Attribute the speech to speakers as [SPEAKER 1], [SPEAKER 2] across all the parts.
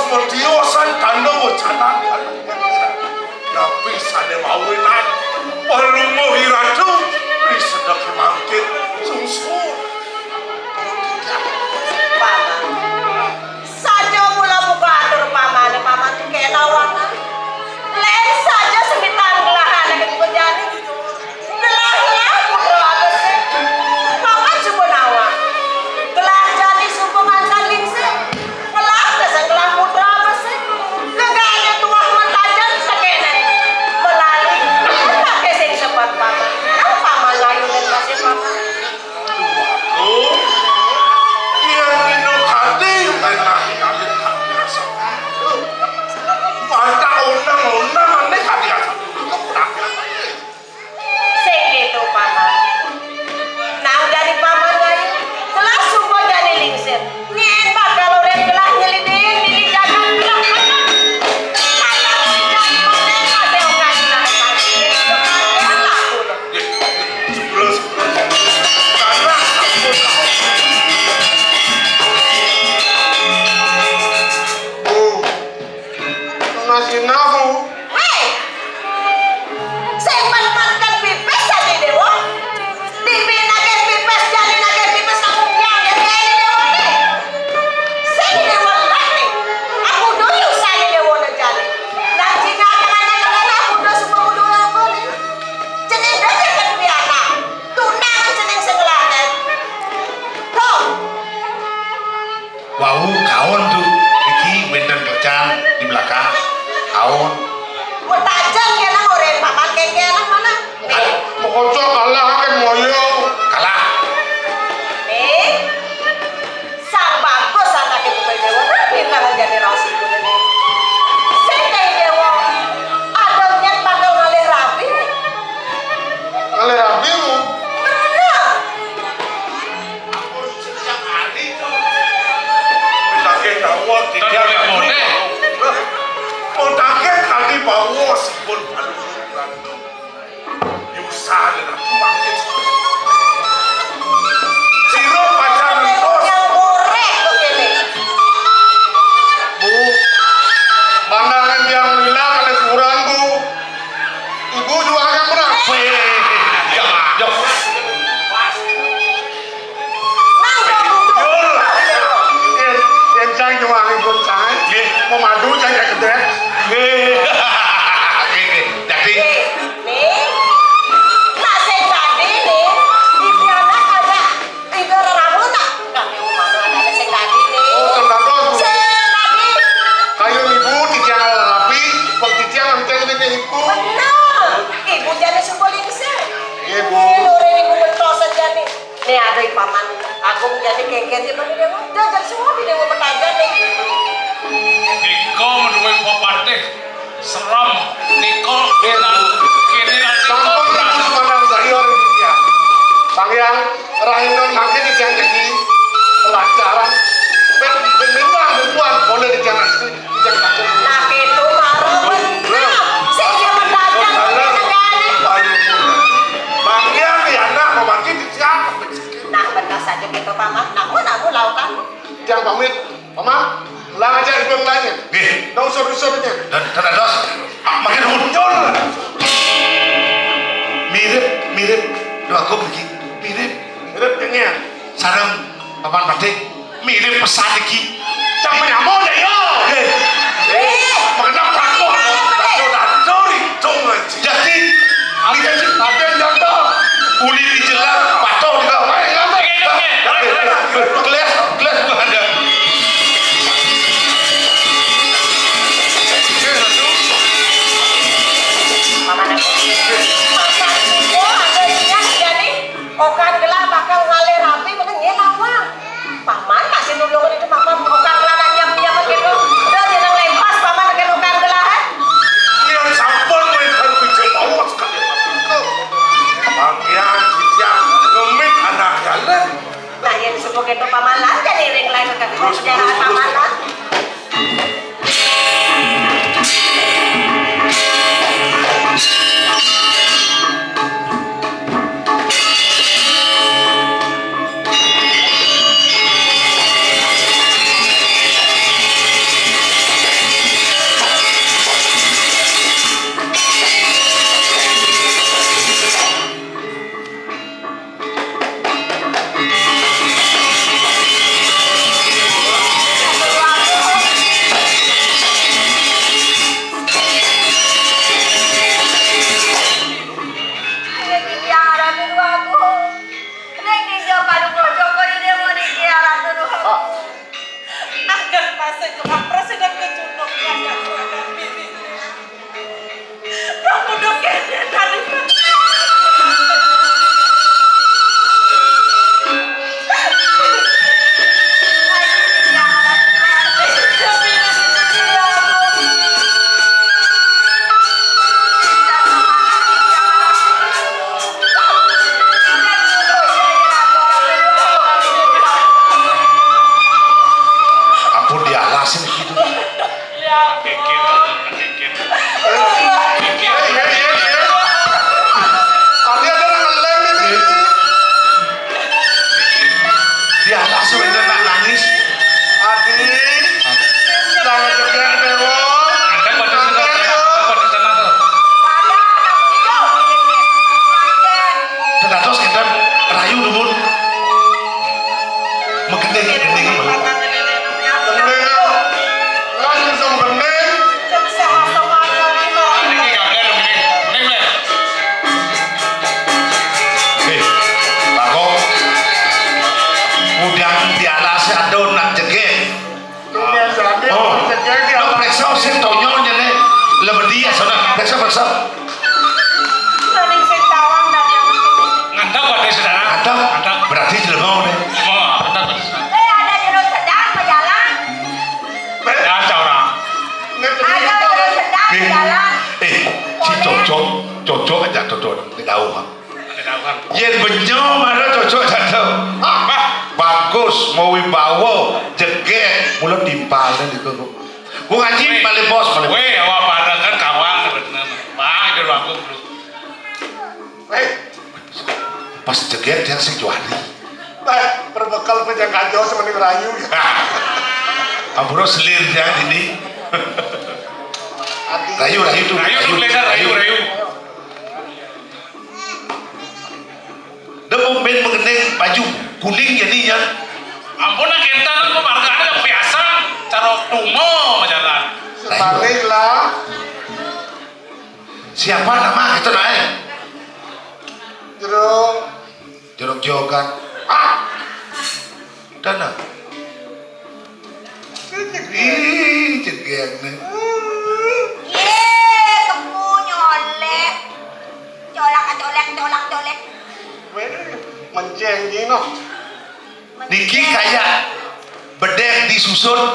[SPEAKER 1] Semediosan tanda wacana Nabi sane mawinan Palungo hiradu Risedak mangkit Sungsur
[SPEAKER 2] Paman Saja mula buka atur paman Paman itu kayak nawangan Lain saja semitan gelahan Yang ikut jani Gelah-gelah putra apa sih Paman cuma nawang Gelah jani sumpungan saling sih Gelah dasar gelah putra apa sih Leganya tuah mentajan sekenen Melalui Pakai sing sepat paman Kenapa paman layu dan masih paman
[SPEAKER 1] Yang minum hati Tanah kalian tak biasa Mata undang-undang Ini hati asal
[SPEAKER 2] Sing gitu paman Nah dari paman lain Gelah sumpah jadi lingsir Nyetak kalau udah gelah nyelidin Ini jaga gelah
[SPEAKER 1] Masih nafu
[SPEAKER 2] Hei Sing manfaatkan pipes jadi dewa Dibinakan pipes jadi nakan pipes Aku yang ini dewa nih Sing dewa lagi Aku dulu saya dewa na jadi Dan jika anak-anak aku dulu semua dulu aku nih Jenis dari kan biasa Tunangan jenis sebelahnya Tuh
[SPEAKER 3] Wau kawan tuh iki benten kerjaan di belakang kawan
[SPEAKER 2] Mutajan kena orang paman kena mana nih
[SPEAKER 1] Pokoknya kalah kan moyo
[SPEAKER 3] kalah
[SPEAKER 2] nih sang bagus anak ibu dewa tapi tangan jadi rasi gue nih saya dewa adanya bakal ngalih rapi nih
[SPEAKER 1] Kalah rabimu
[SPEAKER 2] bener
[SPEAKER 3] aku sejak hari tuh
[SPEAKER 1] Pindahin dawa tidak
[SPEAKER 3] boleh.
[SPEAKER 1] Pindahin kali bawa Sipun Yusa dan aku bangkit Siro pacaran tos
[SPEAKER 2] yang borek begini
[SPEAKER 1] Bu Pandangan yang hilang oleh kurang bu Ibu juga akan menang
[SPEAKER 3] Jok
[SPEAKER 2] nang dong
[SPEAKER 1] Yang cang cuma ibu cang Mau madu cang kayak gede
[SPEAKER 3] jadi
[SPEAKER 2] nih nah saya tadi nih di piana ada itu rambut tak kami mana ada saya tadi nih
[SPEAKER 1] Oh tentang tos bu
[SPEAKER 2] saya tadi
[SPEAKER 1] Kayu ibu titiang rapi Bang titiang amcang ini ibu
[SPEAKER 2] benar ibu jadi sebuah lingsir
[SPEAKER 1] Iya bu
[SPEAKER 2] Lore ibu mentosan jadi nih ada paman agung jadi kengken di mana dia jajan semua di dewa bertajan nih
[SPEAKER 3] Niko menurut popatih seram Niko kita kini
[SPEAKER 1] Sampun ibu semandang saya orang titiang Bang yang rahinon makin titiang jadi pelajaran Beneran beneran boleh titiang istri Titiang takut
[SPEAKER 2] nah itu marah benar saya dia bertajan
[SPEAKER 1] Ayo Bang yang ya anak mau makin titiang
[SPEAKER 2] nah benar saja gitu paman namun lautan
[SPEAKER 1] Titiang pamit Mama Lang aja ibu yang lainnya
[SPEAKER 3] Nih
[SPEAKER 1] Nggak usah-usahnya
[SPEAKER 3] dan dos makin muncul mirip doaku begini mirip
[SPEAKER 1] Mirip kengnya
[SPEAKER 3] sarang papan batik mirip pesan iki
[SPEAKER 1] Cang menyamuk ya yo Mengenap takut Takut dacur itu ngaji
[SPEAKER 3] jadi
[SPEAKER 1] Ada yang jatuh
[SPEAKER 3] uli dijelang patuh juga gelas gua ada
[SPEAKER 2] paman aku ada yang jadi okan gelah bakal ngalir rapi menengnya lawan paman kasih nulungan itu paman okan gelah nanya gitu udah jangan lepas paman dengan okan gelah
[SPEAKER 1] Yang sampun mereka bikin bawah sekali Bagian titiang ngemit anak jalan
[SPEAKER 2] nah yang disebut itu paman lah jadi ring lain ke sejarah paman lah setelah presiden kecundung ada bini. Kamu dokternya tadi.
[SPEAKER 3] Ampun dialasin gitu.
[SPEAKER 1] Ada orang ngelem ini.
[SPEAKER 3] Dialasin bener nak nangis.
[SPEAKER 1] Adi, jangan cegah dewo.
[SPEAKER 4] Anda pada sana tuh.
[SPEAKER 3] Tedatos kita rayu dulu. Mengendeng mah.
[SPEAKER 1] Langsung bening.
[SPEAKER 4] Ini kagak dong ini. Bener.
[SPEAKER 3] Bakok. Udang dialasi adon nak jegek.
[SPEAKER 1] Dunia jadi
[SPEAKER 3] Oh,
[SPEAKER 1] cegah dia.
[SPEAKER 3] lo periksa sih tonyo jene. Lebedi ya sana. Periksa.
[SPEAKER 4] Ngantap pada saudara.
[SPEAKER 3] Ada. Berarti jelema deh.
[SPEAKER 4] Oh, ngantap pada saudara. Kacau orang.
[SPEAKER 3] Si cocok aja cocok di daun.
[SPEAKER 4] Ada tahu kan?
[SPEAKER 3] Yen benyo mana cocok jatuh. Bagus, mau wibawa, jegek, mulut timpalnya di kau. Gua ngaji paling bos paling.
[SPEAKER 4] Weh, awak pada kan kawan bener. Wah, itu aku bro.
[SPEAKER 3] Pas jegek dia si juari.
[SPEAKER 1] Berbekal penjaga jauh sama rayu.
[SPEAKER 3] Ampun selir jangan ini. Rayu tuh.
[SPEAKER 4] Rayu tulisan rayu.
[SPEAKER 3] Demo main mengenai baju kuning jadinya.
[SPEAKER 4] Ampun nak kita kan penghargaan yang biasa. Cara tumo majalah.
[SPEAKER 1] Sebaliklah.
[SPEAKER 3] Siapa nama kita naik?
[SPEAKER 1] Jeruk
[SPEAKER 3] Jogan. Dana. Ih, jegek nih.
[SPEAKER 1] Mencenggi no.
[SPEAKER 3] Niki kayak bedek disusun,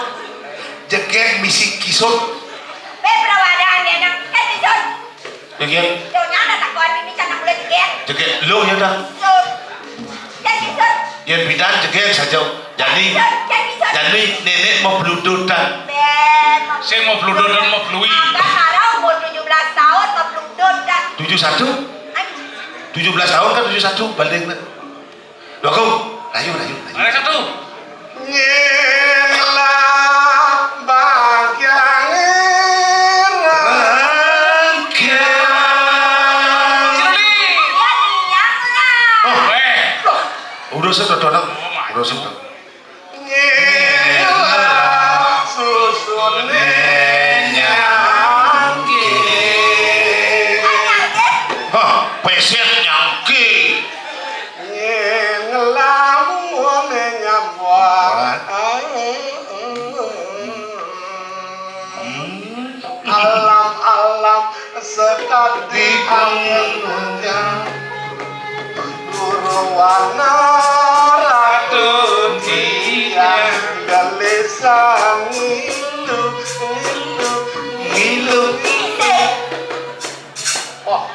[SPEAKER 3] jegek misi kisut. Jegek, jegek lo ya dah. Yang bidan jegek saja. Jadi nenek mau beludutan.
[SPEAKER 4] Saya mau peludon dan mau pelui.
[SPEAKER 3] 71? 17 tahun kan 71 balik. Loh kau, rayu.
[SPEAKER 4] Ada satu.
[SPEAKER 1] Nyelah bagian
[SPEAKER 3] Udah sedot.
[SPEAKER 1] nyelah susun nyangki.
[SPEAKER 3] Hah, peset nyangki.
[SPEAKER 1] Ngelamun nyambuan. Alam sekali anginnya Gurwana ratu tiang gelisah ngilu. Wah,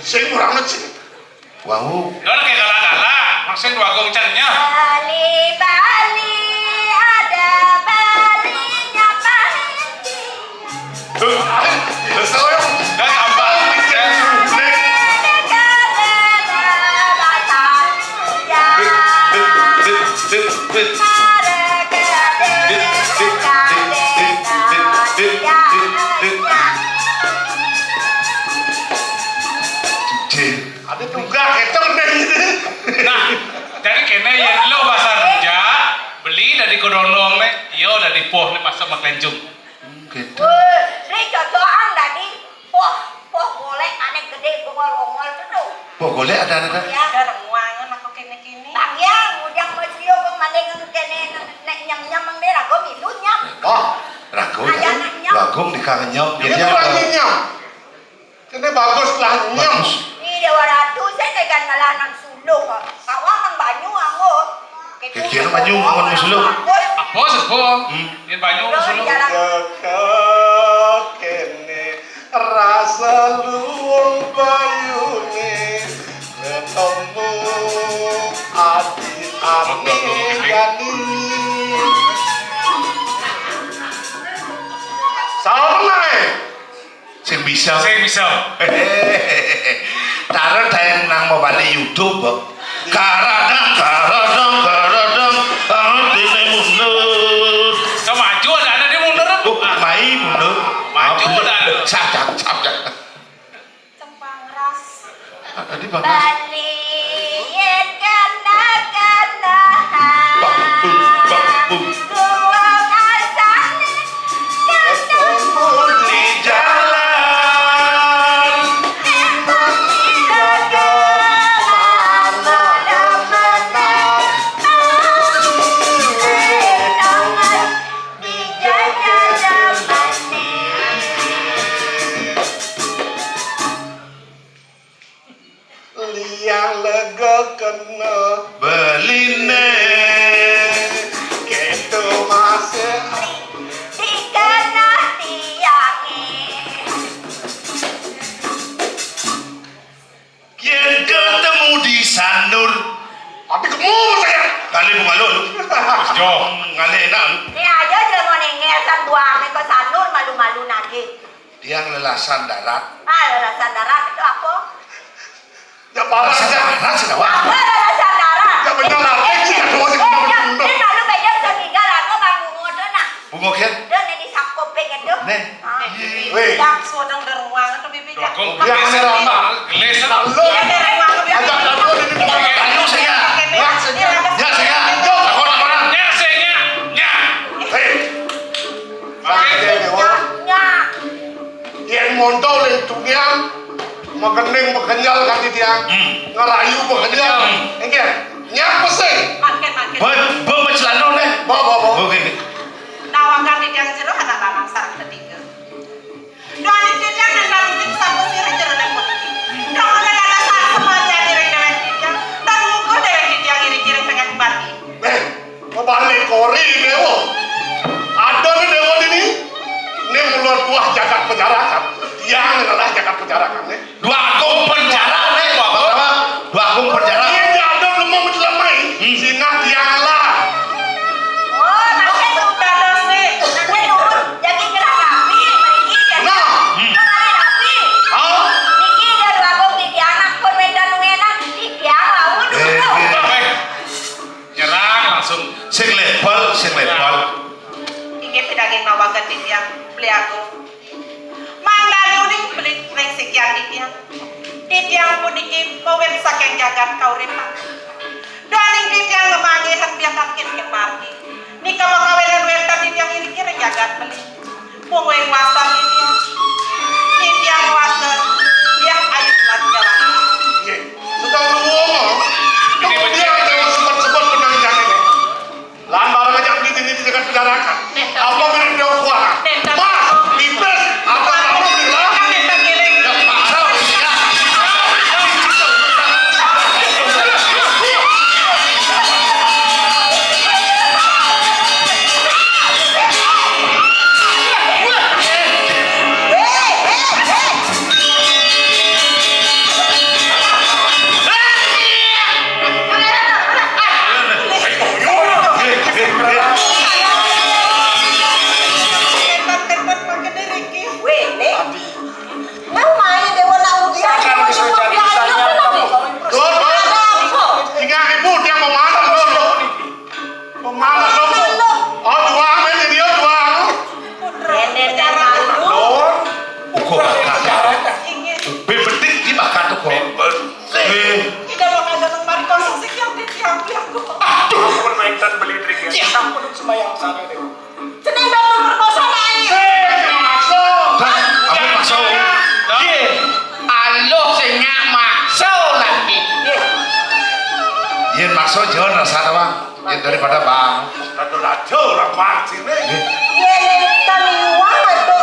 [SPEAKER 1] sing kurang sih.
[SPEAKER 3] Wow.
[SPEAKER 4] Dona kayak galak-galak. Maksudnya dua gongcannya.
[SPEAKER 2] Bali ada balinya pahit.
[SPEAKER 4] Dan tambah.
[SPEAKER 1] Ada juga itu nih.
[SPEAKER 4] Nah, jadi kena ya lo bahasa rujak beli dari kodondong nih, iyo dari poh nih masa maklenjung.
[SPEAKER 3] Gitu.
[SPEAKER 2] Ini cocokan tadi, poh boleh aneh gede bongol tuh.
[SPEAKER 3] Pokoknya ada.
[SPEAKER 2] Ya, ada ruangan aku kini. Bang ya, udang masih kok maling kene nek nyam-nyam mang dera go milut.
[SPEAKER 3] Bagong dikangenyok.
[SPEAKER 1] Itu lagi nyam. Ini bagus lah nyam.
[SPEAKER 2] Ini dia waratu saya tekan ngalanang suluk. Awak mang banyu aku.
[SPEAKER 3] Kira banyu ngon suluk.
[SPEAKER 4] Apa sepuh? Yen banyu sulu.
[SPEAKER 1] Jaga kene rasa luwung bayune ketemu ati ane gani. Salah
[SPEAKER 3] Sing bisa.
[SPEAKER 4] Saya bisa.
[SPEAKER 3] Taruh tayang nang mau balik YouTube. Karadang, artine mundur.
[SPEAKER 4] Kau maju ada anak dia mundur.
[SPEAKER 3] Mai mundur.
[SPEAKER 4] Maju ada.
[SPEAKER 3] Sajak.
[SPEAKER 2] Cempang ras.
[SPEAKER 3] Tadi Bang.
[SPEAKER 2] Baliin kana.
[SPEAKER 3] Bang.
[SPEAKER 2] Ruang asane.
[SPEAKER 1] ketemu
[SPEAKER 3] Di jalan.
[SPEAKER 1] liang lega kena
[SPEAKER 3] Beline.
[SPEAKER 1] gitu masih
[SPEAKER 3] Yen ketemu di Sanur.
[SPEAKER 1] tapi kamu saya
[SPEAKER 3] Kali bunga lu.
[SPEAKER 4] Jo.
[SPEAKER 3] Ngali enak lu.
[SPEAKER 2] malu-malu nagi.
[SPEAKER 3] Tiang lelasan darat.
[SPEAKER 2] Lalasan darat itu apa?
[SPEAKER 1] ya parah
[SPEAKER 3] Lelasan
[SPEAKER 1] saja
[SPEAKER 3] darat sih kawan.
[SPEAKER 2] Apa lalasan darat?
[SPEAKER 1] ya benar lah ini ada masih benar
[SPEAKER 2] Ini malu kayak setinggal aku bangun ngono nak.
[SPEAKER 3] Bunga kian.
[SPEAKER 2] Dan ini sakop pengen tuh.
[SPEAKER 3] Nih.
[SPEAKER 1] Weh.
[SPEAKER 2] Jak sodang ruang itu bibi jak.
[SPEAKER 4] Kau
[SPEAKER 1] Dia
[SPEAKER 4] gelis.
[SPEAKER 1] ramah.
[SPEAKER 4] Gelis.
[SPEAKER 1] lalu agak lalu ini
[SPEAKER 3] Banyu saya. Ya saya. Aku orang.
[SPEAKER 4] Nya sehnya. Nya.
[SPEAKER 1] hei
[SPEAKER 2] Ya.
[SPEAKER 1] yang mondol yang dunia magening bekenyal kan di tiang ngerayu bekenyal enggak nyapa sih
[SPEAKER 2] Makin.
[SPEAKER 3] Bawa celana nih.
[SPEAKER 1] bawa
[SPEAKER 3] Oke.
[SPEAKER 2] Nawakan di tiang jero anak lanang sarang ketiga. Doa di tiang dan lalu sapu sirih jero dan putih. Dong ada kata sarang semuanya direng dengan tiang. Dan muka direng di tiang iri-iri pengen bagi.
[SPEAKER 1] mau balik kori dewo ada nih dewo ini mulut buah jagat penjarakan yang adalah jagat penjarakan nih
[SPEAKER 3] Dua akung penjara nih. Dua akung penjara.
[SPEAKER 1] ini ada lemah mencelamai singa tiang lah
[SPEAKER 2] Oh, makin udah dos nih. Makin turun jadi gerak rapi, meriki dan
[SPEAKER 1] nah
[SPEAKER 2] kali rapi.
[SPEAKER 1] ah
[SPEAKER 2] Niki dan bagong di tiang nak pun medan nungenan di tiang lawan dulu.
[SPEAKER 4] Nyerang langsung.
[SPEAKER 3] Sing level.
[SPEAKER 2] Iki pedaging nawakan di tiang beli aku. Mandani uning beli reng sekian di tiang. Di tiang pun iki mawen saking jagat kau repa. Daning di tiang ngemangihan biakakin ke parti. Nika makawenan wetan di tiang iri kira jagat beli. Pungweng wasan di tiang. Di tiang wasan yang ayu lan jalan.
[SPEAKER 1] iya sudah ngomong kemudian dewo sempat benang jangan ini lahan barang aja beli ini di jagat penjarakan apa mirip dewo kuah mas pipes apa kamu bilang
[SPEAKER 2] Kan medan giring. Tempat pakai deriki. Weh, nih. Mau main dewa nak ujian.
[SPEAKER 1] Dor, hingga ibu dia mau mana dulu? Mau mana dulu? Oh dua, ini dia dua. Dor,
[SPEAKER 3] Kok bakar. Bebetik di bakar tuh kok.
[SPEAKER 2] Tidak bakal datang mari kosong sekian di tiang aku.
[SPEAKER 5] Ampun mainan beli trik ya. Ampun semayang sana deh.
[SPEAKER 2] Seneng bangun berkosa naik.
[SPEAKER 1] jangan masuk.
[SPEAKER 3] Aku masuk.
[SPEAKER 5] Alo sing masuk lagi.
[SPEAKER 3] Yen masuk jangan rasa apa. Yen daripada bang.
[SPEAKER 1] Rado-rado orang bang sini.
[SPEAKER 2] Yele kami uang itu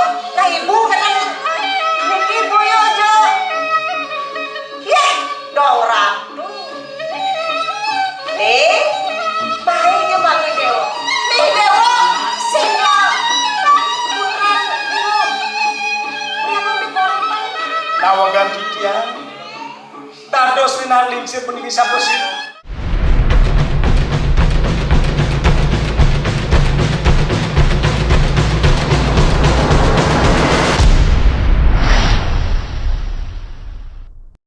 [SPEAKER 5] si Narling si puniki sapa sih?